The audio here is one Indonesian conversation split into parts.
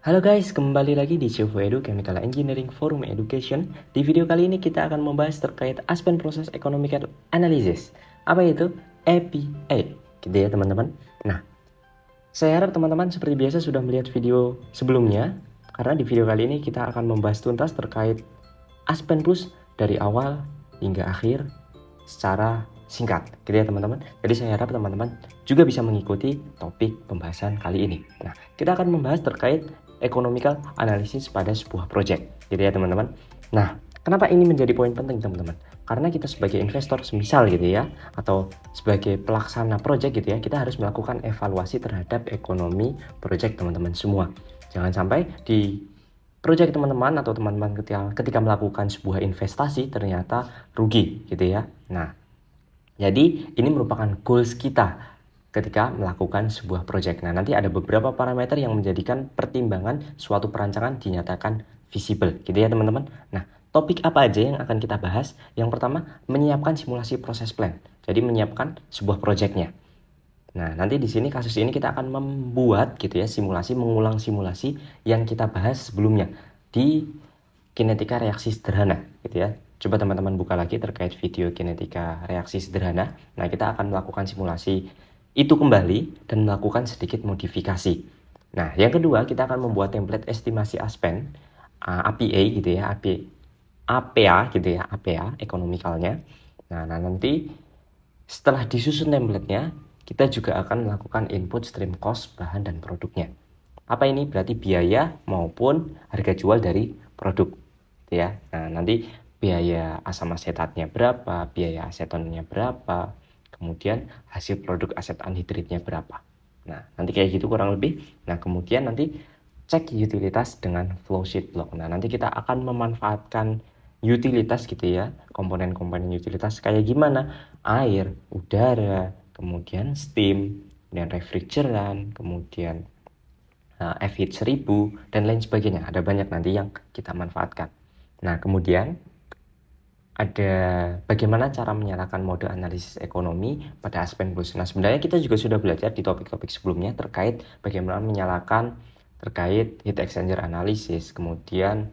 Halo guys, kembali lagi di Ciufu Edu Chemical Engineering Forum Education. Di video kali ini kita akan membahas terkait Aspen Process Economical Analysis. Apa itu? APA, gitu ya teman-teman. Nah, saya harap teman-teman seperti biasa sudah melihat video sebelumnya, karena di video kali ini kita akan membahas tuntas terkait Aspen Plus dari awal hingga akhir secara singkat, gitu ya teman-teman. Jadi saya harap teman-teman juga bisa mengikuti topik pembahasan kali ini. Nah, kita akan membahas terkait economical analysis pada sebuah project, gitu ya teman-teman. Nah, kenapa ini menjadi poin penting teman-teman? Karena kita sebagai investor semisal gitu ya, atau sebagai pelaksana project gitu ya, kita harus melakukan evaluasi terhadap ekonomi project teman-teman semua. Jangan sampai di project teman-teman atau teman-teman ketika melakukan sebuah investasi ternyata rugi gitu ya. Nah, jadi ini merupakan goals kita ketika melakukan sebuah project. Nah, nanti ada beberapa parameter yang menjadikan pertimbangan suatu perancangan dinyatakan visible, gitu ya teman-teman. Nah, topik apa aja yang akan kita bahas? Yang pertama, menyiapkan simulasi proses plan. Jadi menyiapkan sebuah projectnya. Nah, nanti di sini kasus ini kita akan membuat gitu ya simulasi, mengulang simulasi yang kita bahas sebelumnya di kinetika reaksi sederhana, gitu ya. Coba teman-teman buka lagi terkait video kinetika reaksi sederhana. Nah, kita akan melakukan simulasi itu kembali dan melakukan sedikit modifikasi. Nah, yang kedua kita akan membuat template estimasi Aspen, APA gitu ya, APA gitu ya, APA ekonomikalnya. Nah, nanti setelah disusun template-nya, kita juga akan melakukan input stream cost bahan dan produknya. Apa ini? Berarti biaya maupun harga jual dari produk, gitu ya. Nah, nanti biaya asam asetatnya berapa, biaya asetonnya berapa, kemudian hasil produk aset anhidritnya berapa. Nah, nanti kayak gitu kurang lebih. Nah, kemudian nanti cek utilitas dengan flowsheet block. Nah, nanti kita akan memanfaatkan utilitas gitu ya, komponen-komponen utilitas kayak gimana? Air, udara, kemudian steam, dan refrigeran, kemudian F-heat 1000, dan lain sebagainya. Ada banyak nanti yang kita manfaatkan. Nah, kemudian ada bagaimana cara menyalakan mode analisis ekonomi pada Aspen Plus. Nah, sebenarnya kita juga sudah belajar di topik-topik sebelumnya terkait bagaimana menyalakan terkait heat exchanger analysis, kemudian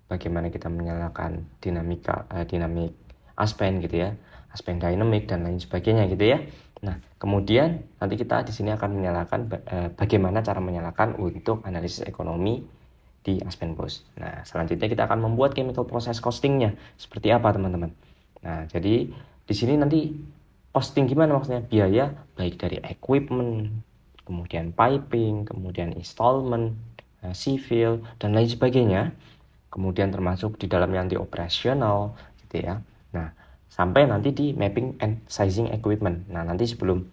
bagaimana kita menyalakan dinamik Aspen gitu ya, Aspen dynamic dan lain sebagainya gitu ya. Nah, kemudian nanti kita di sini akan menyalakan bagaimana cara menyalakan untuk analisis ekonomi di Aspen Plus. Nah, selanjutnya kita akan membuat chemical process costingnya. Seperti apa, teman-teman? Nah, jadi di sini nanti costing gimana maksudnya? Biaya baik dari equipment, kemudian piping, kemudian installment, civil, dan lain sebagainya. Kemudian termasuk di dalamnya nanti operasional, gitu ya. Nah, sampai nanti di mapping and sizing equipment. Nah, nanti sebelum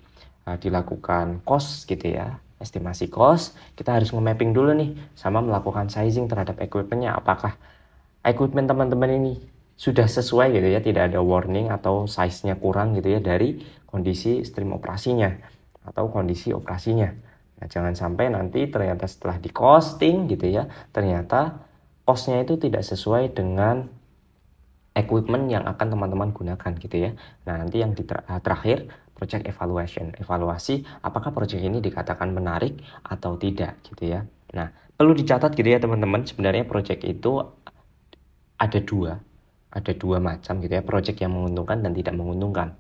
dilakukan cost gitu ya, estimasi cost, kita harus nge-mapping dulu nih sama melakukan sizing terhadap equipmentnya. Apakah equipment teman-teman ini sudah sesuai gitu ya, tidak ada warning atau size-nya kurang gitu ya dari kondisi stream operasinya atau kondisi operasinya. Nah, jangan sampai nanti ternyata setelah di costing gitu ya, ternyata cost-nya itu tidak sesuai dengan equipment yang akan teman-teman gunakan gitu ya. Nah, nanti yang terakhir project evaluation, evaluasi apakah project ini dikatakan menarik atau tidak gitu ya. Nah, perlu dicatat gitu ya teman-teman, sebenarnya project itu ada dua macam gitu ya, project yang menguntungkan dan tidak menguntungkan.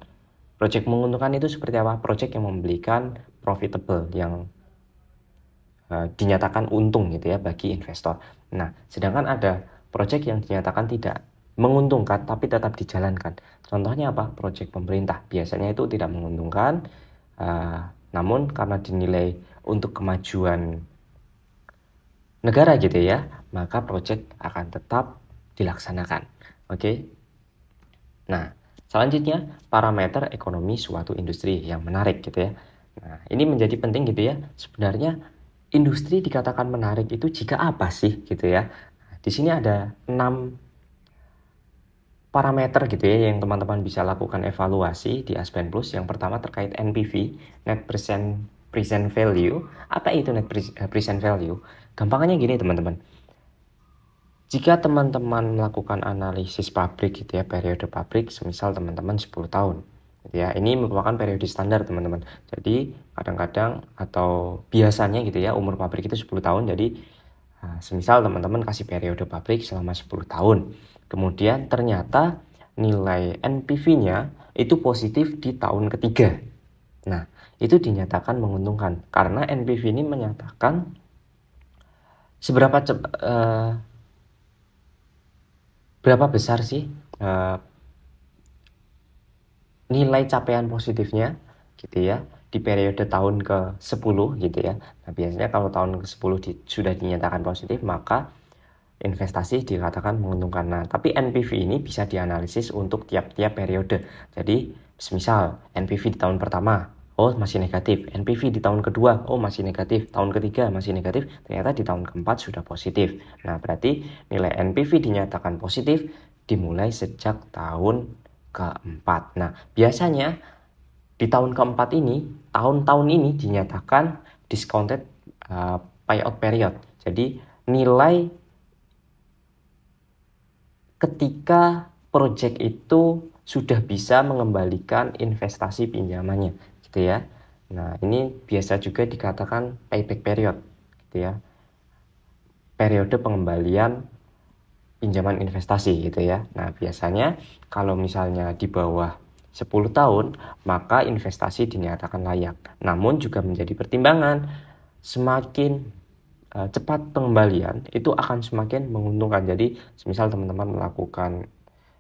Project menguntungkan itu seperti apa? Project yang memberikan profitable, yang dinyatakan untung gitu ya bagi investor. Nah, sedangkan ada project yang dinyatakan tidak menguntungkan tapi tetap dijalankan. Contohnya apa? Project pemerintah biasanya itu tidak menguntungkan, namun karena dinilai untuk kemajuan negara gitu ya, maka project akan tetap dilaksanakan. Oke. Nah, selanjutnya parameter ekonomi suatu industri yang menarik gitu ya. Nah, ini menjadi penting gitu ya. Sebenarnya industri dikatakan menarik itu jika apa sih gitu ya. Di sini ada 6 parameter gitu ya yang teman-teman bisa lakukan evaluasi di Aspen Plus. Yang pertama terkait NPV, net present value. Apa itu net present value? Gampangnya gini teman-teman. Jika teman-teman melakukan analisis pabrik gitu ya, periode pabrik semisal teman-teman 10 tahun gitu ya. Ini merupakan periode standar teman-teman. Jadi kadang-kadang atau biasanya gitu ya umur pabrik itu 10 tahun. Jadi Nah, semisal teman-teman kasih periode pabrik selama 10 tahun, kemudian ternyata nilai NPV-nya itu positif di tahun ketiga. Nah, itu dinyatakan menguntungkan karena NPV ini menyatakan berapa besar sih nilai capaian positifnya gitu ya di periode tahun ke-10 gitu ya. Nah, biasanya kalau tahun ke-10 sudah dinyatakan positif, maka investasi dikatakan menguntungkan. Nah, tapi NPV ini bisa dianalisis untuk tiap-tiap periode. Jadi, misal NPV di tahun pertama, oh masih negatif. NPV di tahun kedua, oh masih negatif. Tahun ketiga masih negatif. Ternyata di tahun keempat sudah positif. Nah, berarti nilai NPV dinyatakan positif dimulai sejak tahun keempat. Nah, biasanya di tahun keempat ini, tahun-tahun ini dinyatakan discounted payout period. Jadi, nilai ketika project itu sudah bisa mengembalikan investasi pinjamannya gitu ya. Nah, ini biasa juga dikatakan payback period gitu ya. Periode pengembalian pinjaman investasi gitu ya. Nah, biasanya kalau misalnya di bawah 10 tahun, maka investasi dinyatakan layak. Namun juga menjadi pertimbangan, semakin cepat pengembalian itu akan semakin menguntungkan. Jadi misal teman-teman melakukan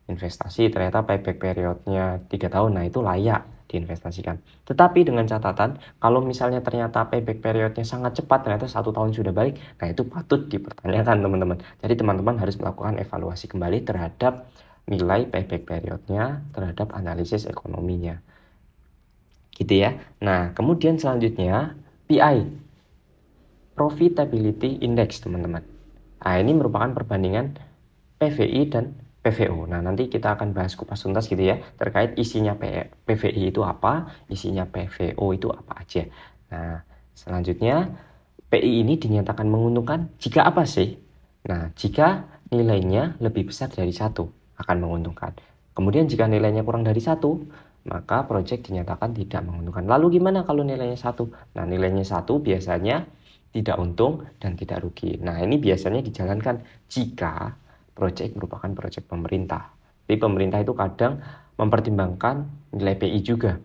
investasi ternyata payback periodnya 3 tahun, nah itu layak diinvestasikan. Tetapi dengan catatan kalau misalnya ternyata payback periodnya sangat cepat, ternyata 1 tahun sudah balik, nah itu patut dipertanyakan teman-teman. Jadi teman-teman harus melakukan evaluasi kembali terhadap nilai payback periodnya, terhadap analisis ekonominya gitu ya. Nah, kemudian selanjutnya PI, Profitability Index teman-teman. Nah, ini merupakan perbandingan PVI dan PVO. Nah, nanti kita akan bahas kupas tuntas gitu ya, terkait isinya PVI itu apa, isinya PVO itu apa aja. Nah, selanjutnya PI ini dinyatakan menguntungkan jika apa sih? Nah, jika nilainya lebih besar dari 1 akan menguntungkan. Kemudian jika nilainya kurang dari 1, maka proyek dinyatakan tidak menguntungkan. Lalu gimana kalau nilainya 1? Nah, nilainya 1 biasanya tidak untung dan tidak rugi. Nah, ini biasanya dijalankan jika proyek merupakan proyek pemerintah. Jadi pemerintah itu kadang mempertimbangkan nilai PI juga.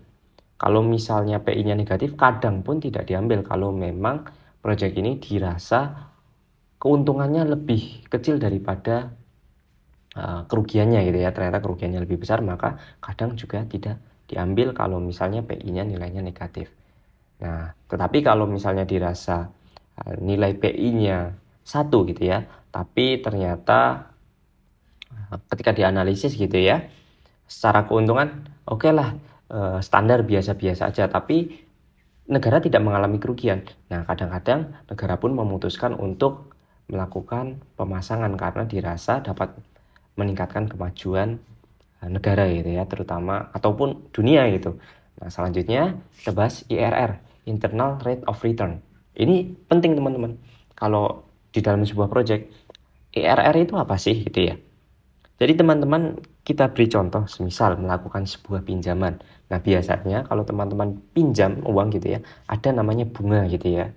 Kalau misalnya PI-nya negatif, kadang pun tidak diambil kalau memang proyek ini dirasa keuntungannya lebih kecil daripada kerugiannya gitu ya. Ternyata kerugiannya lebih besar, maka kadang juga tidak diambil kalau misalnya PI-nya nilainya negatif. Nah, tetapi kalau misalnya dirasa nilai PI-nya 1 gitu ya, tapi ternyata ketika dianalisis gitu ya, secara keuntungan oke lah, standar biasa-biasa aja, tapi negara tidak mengalami kerugian. Nah, kadang-kadang negara pun memutuskan untuk melakukan pemasangan karena dirasa dapat meningkatkan kemajuan negara gitu ya, terutama ataupun dunia gitu. Nah, selanjutnya kita bahas IRR, Internal Rate of Return. Ini penting teman-teman. Kalau di dalam sebuah project, IRR itu apa sih gitu ya? Jadi teman-teman kita beri contoh, semisal melakukan sebuah pinjaman. Nah, biasanya kalau teman-teman pinjam uang gitu ya, ada namanya bunga gitu ya.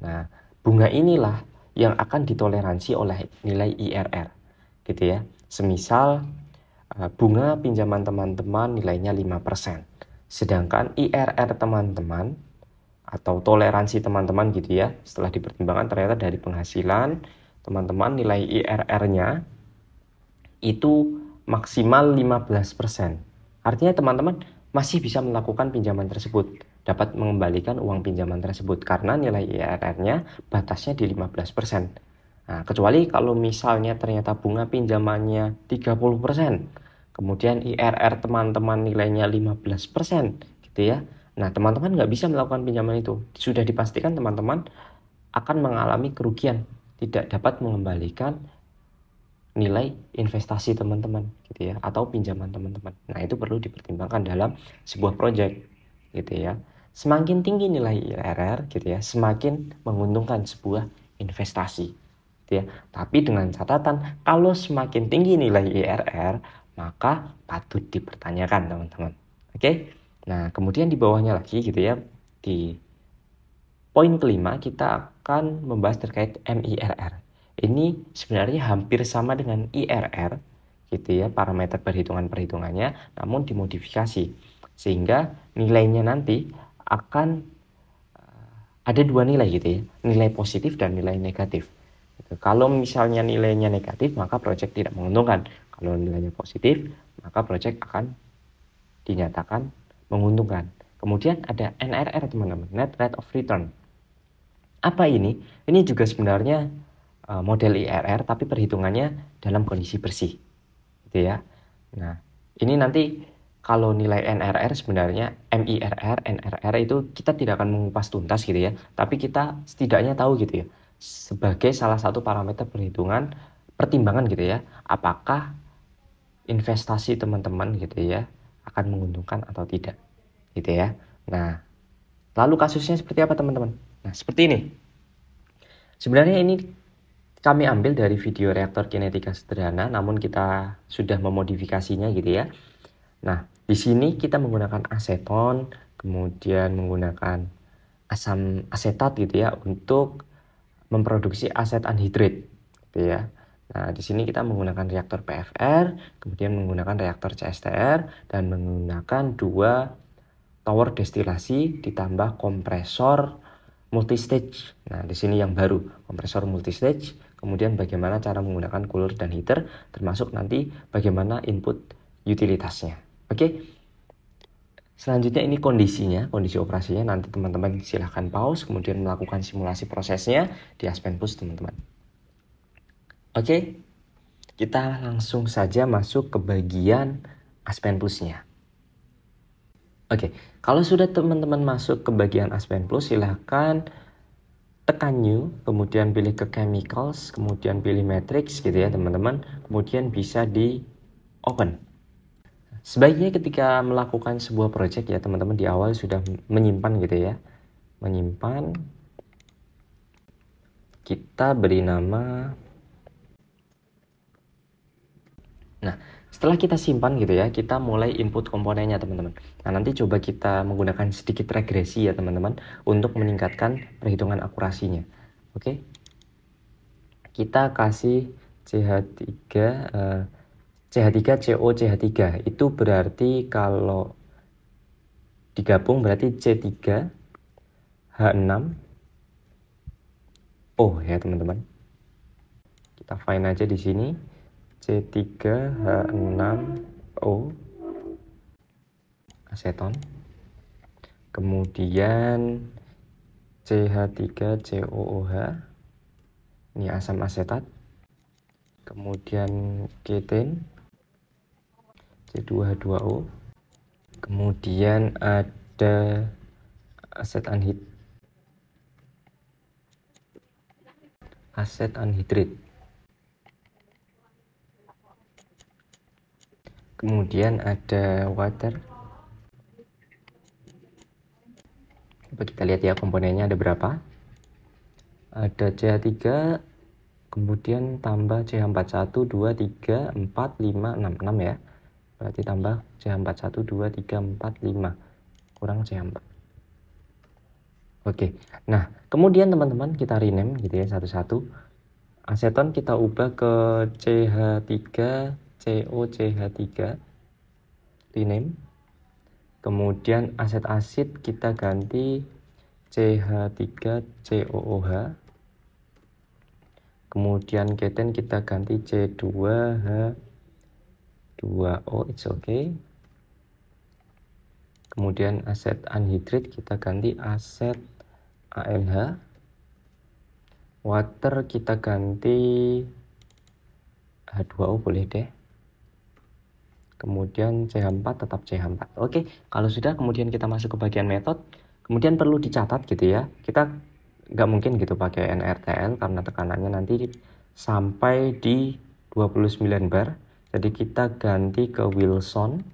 Nah, bunga inilah yang akan ditoleransi oleh nilai IRR gitu ya. Semisal bunga pinjaman teman-teman nilainya 5%. Sedangkan IRR teman-teman atau toleransi teman-teman gitu ya, setelah dipertimbangkan ternyata dari penghasilan teman-teman nilai IRR-nya itu maksimal 15%. Artinya teman-teman masih bisa melakukan pinjaman tersebut, dapat mengembalikan uang pinjaman tersebut karena nilai IRR-nya batasnya di 15%. Nah, kecuali kalau misalnya ternyata bunga pinjamannya 30%, kemudian IRR teman-teman nilainya 15% gitu ya. Nah, teman-teman nggak bisa melakukan pinjaman itu. Sudah dipastikan teman-teman akan mengalami kerugian, tidak dapat mengembalikan nilai investasi teman-teman gitu ya, atau pinjaman teman-teman. Nah, itu perlu dipertimbangkan dalam sebuah proyek gitu ya. Semakin tinggi nilai IRR gitu ya, semakin menguntungkan sebuah investasi gitu ya. Tapi dengan catatan kalau semakin tinggi nilai IRR, maka patut dipertanyakan teman-teman. Oke. Nah, kemudian di bawahnya lagi gitu ya, di poin kelima kita akan membahas terkait MIRR. ini sebenarnya hampir sama dengan IRR gitu ya, parameter perhitungannya, namun dimodifikasi sehingga nilainya nanti akan ada dua nilai gitu ya, nilai positif dan nilai negatif. Gitu. Kalau misalnya nilainya negatif, maka project tidak menguntungkan. Kalau nilainya positif, maka project akan dinyatakan menguntungkan. Kemudian ada NRR teman-teman, Net Rate of Return. Apa ini? Ini juga sebenarnya model IRR tapi perhitungannya dalam kondisi bersih. Gitu ya. Nah, ini nanti kalau nilai NRR sebenarnya MIRR, NRR itu kita tidak akan mengupas tuntas gitu ya, tapi kita setidaknya tahu gitu ya, sebagai salah satu parameter perhitungan pertimbangan gitu ya, apakah investasi teman-teman gitu ya akan menguntungkan atau tidak gitu ya. Nah, lalu kasusnya seperti apa teman-teman? Nah, seperti ini. Sebenarnya ini kami ambil dari video reaktor kinetika sederhana, namun kita sudah memodifikasinya gitu ya. Nah, di sini kita menggunakan aseton, kemudian menggunakan asam asetat gitu ya untuk memproduksi aset anhidrit gitu ya. Nah, di sini kita menggunakan reaktor PFR, kemudian menggunakan reaktor CSTR dan menggunakan dua tower destilasi ditambah kompresor multistage. Nah, di sini yang baru, kompresor multistage. Kemudian bagaimana cara menggunakan cooler dan heater, termasuk nanti bagaimana input utilitasnya. Oke. Selanjutnya ini kondisinya, kondisi operasinya. Nanti teman-teman silahkan pause, kemudian melakukan simulasi prosesnya di Aspen Plus teman-teman. Oke, kita langsung saja masuk ke bagian Aspen Plus-nya. Oke, kalau sudah teman-teman masuk ke bagian Aspen Plus, silahkan tekan New, kemudian pilih ke Chemicals, kemudian pilih Matrix gitu ya teman-teman, kemudian bisa di Open. Sebaiknya ketika melakukan sebuah project ya teman-teman di awal sudah menyimpan gitu ya, menyimpan, kita beri nama. Nah, setelah kita simpan gitu ya, kita mulai input komponennya teman-teman. Nah, nanti coba kita menggunakan sedikit regresi ya teman-teman untuk meningkatkan perhitungan akurasinya. Oke. Kita kasih CH3 CH3CO CH3 itu berarti kalau digabung berarti C3H6O ya teman-teman. Kita find aja di sini C3H6O aseton, kemudian CH3COOH, ini asam asetat, kemudian keten C2H2O, kemudian ada aset anhidrit, kemudian ada water. Coba kita lihat ya komponennya ada berapa. Ada CH3, kemudian tambah CH41, 2, 3, 4, 5, 6 ya. Berarti tambah CH41, 2, 3, 4, 5 kurang CH4. Oke, nah kemudian teman-teman kita rename gitu ya satu-satu. Aseton kita ubah ke CH3CO CH3, rename. Kemudian asid kita ganti CH3COOH. Kemudian keten kita ganti C2H2O, it's okay. Kemudian aset anhidrit kita ganti aset ANH. Water kita ganti H2O boleh deh. Kemudian CH4 tetap CH4. Oke, kalau sudah kemudian kita masuk ke bagian metode. Kemudian perlu dicatat gitu ya. Kita nggak mungkin gitu pakai NRTL karena tekanannya nanti sampai di 29 bar. Jadi kita ganti ke Wilson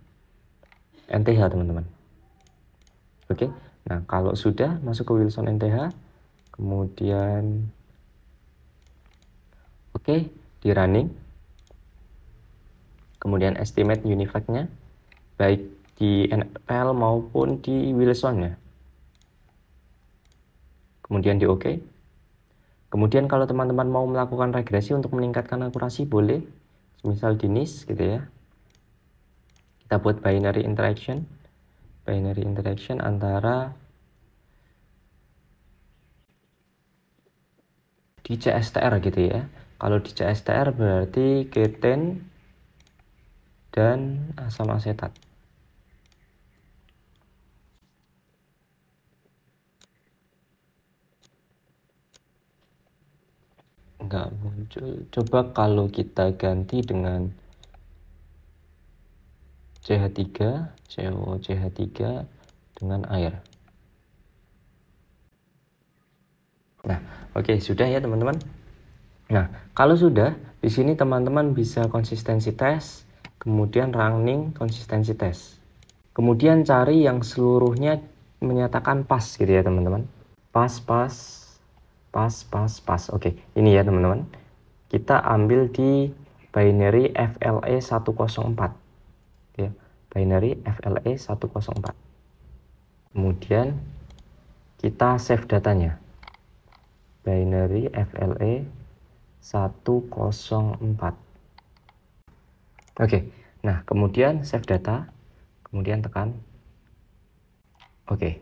NTH teman-teman. Oke, nah kalau sudah masuk ke Wilson NTH, kemudian oke, di running. Kemudian estimate unifactnya baik di NRTL maupun di Wilson ya. Kemudian di OK. Kemudian kalau teman-teman mau melakukan regresi untuk meningkatkan akurasi boleh, misal di NIST gitu ya. Kita buat binary interaction antara di CSTR gitu ya. Kalau di CSTR berarti keten dan asam asetat. Nggak muncul. Coba kalau kita ganti dengan CH3, COCH3 dengan air. Nah, oke, sudah ya teman-teman. Nah, kalau sudah, di sini teman-teman bisa konsistensi tes, kemudian running konsistensi tes. Kemudian cari yang seluruhnya menyatakan pas gitu ya teman-teman. Pas. Oke, ini ya teman-teman. Kita ambil di binary FLE 104. Ya, binary FLE 104. Kemudian kita save datanya. Binary FLE 104. Oke, nah kemudian save data, kemudian tekan oke.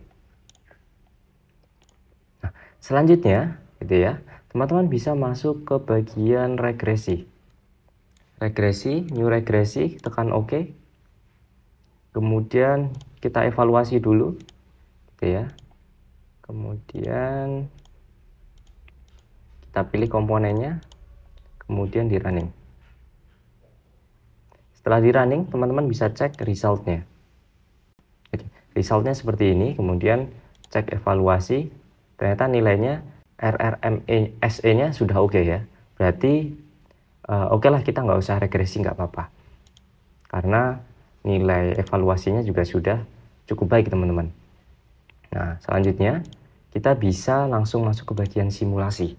Nah, selanjutnya gitu ya, teman-teman bisa masuk ke bagian regresi. New regresi, tekan oke. Kemudian kita evaluasi dulu gitu ya. Kemudian kita pilih komponennya, kemudian di running. Setelah di running, teman-teman bisa cek resultnya. Resultnya seperti ini, kemudian cek evaluasi, ternyata nilainya RRMSE-nya sudah oke ya. Berarti oke lah, kita nggak usah regresi, nggak apa-apa. Karena nilai evaluasinya juga sudah cukup baik teman-teman. Nah, selanjutnya kita bisa langsung masuk ke bagian simulasi.